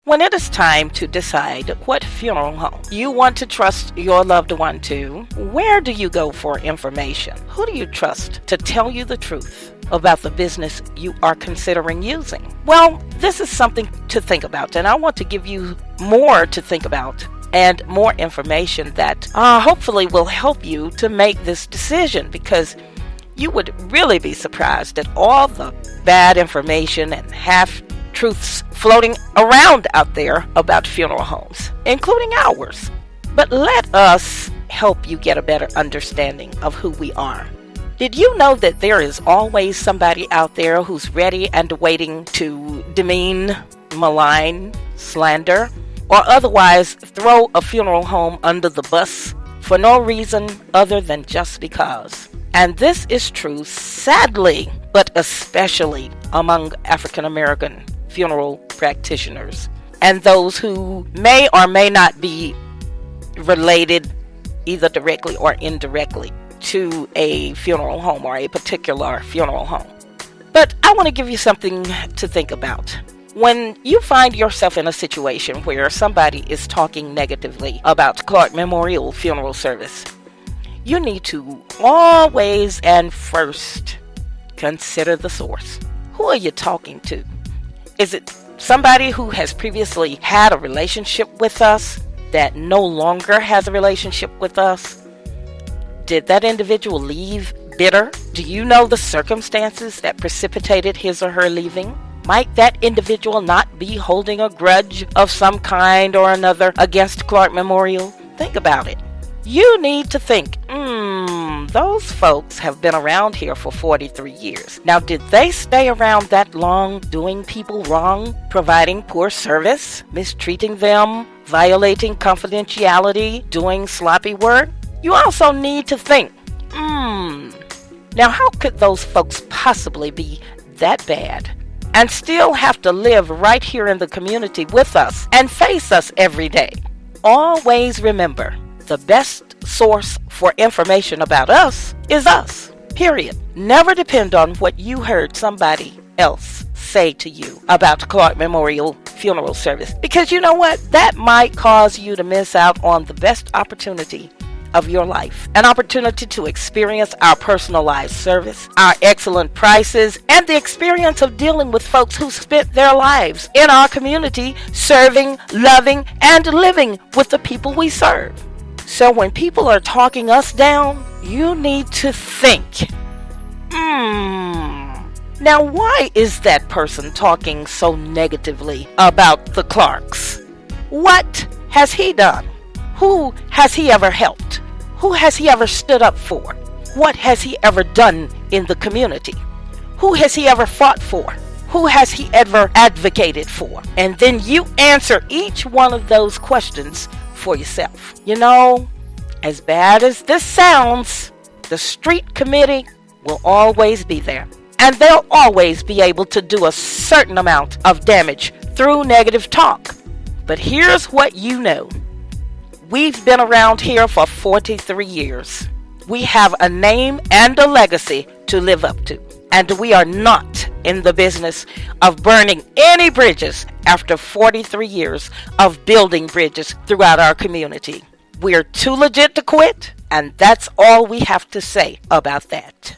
When it is time to decide what funeral home you want to trust your loved one to, where do you go for information? Who do you trust to tell you the truth about the business you are considering using? Well, this is something to think about, and I want to give you more to think about and more information that hopefully will help you to make this decision, because you would really be surprised at all the bad information and half-truths floating around out there about funeral homes, including ours. But let us help you get a better understanding of who we are. Did you know that there is always somebody out there who's ready and waiting to demean, malign, slander, or otherwise throw a funeral home under the bus for no reason other than just because? And this is true, sadly, but especially among African American funeral practitioners and those who may or may not be related either directly or indirectly to a funeral home or a particular funeral home. But I want to give you something to think about. When you find yourself in a situation where somebody is talking negatively about Clark Memorial Funeral Service, you need to always and first consider the source. Who are you talking to? Is it somebody who has previously had a relationship with us that no longer has a relationship with us? Did that individual leave bitter? Do you know the circumstances that precipitated his or her leaving? Might that individual not be holding a grudge of some kind or another against Clark Memorial? Think about it. You need to think, those folks have been around here for 43 years. Now, did they stay around that long doing people wrong, providing poor service, mistreating them, violating confidentiality, doing sloppy work? You also need to think, now how could those folks possibly be that bad and still have to live right here in the community with us and face us every day? Always remember, the best source for information about us is us, period. Never depend on what you heard somebody else say to you about Clark Memorial Funeral Service, because you know what? That might cause you to miss out on the best opportunity of your life, an opportunity to experience our personalized service, our excellent prices, and the experience of dealing with folks who spent their lives in our community serving, loving, and living with the people we serve. So when people are talking us down, you need to think, now why is that person talking so negatively about the Clarks? What has he done? Who has he ever helped? Who has he ever stood up for? What has he ever done in the community? Who has he ever fought for? Who has he ever advocated for? And then you answer each one of those questions for yourself. You know, as bad as this sounds, the street committee will always be there. And they'll always be able to do a certain amount of damage through negative talk. But here's what you know. We've been around here for 43 years. We have a name and a legacy to live up to. And we are not in the business of burning any bridges after 43 years of building bridges throughout our community. We're too legit to quit, and that's all we have to say about that.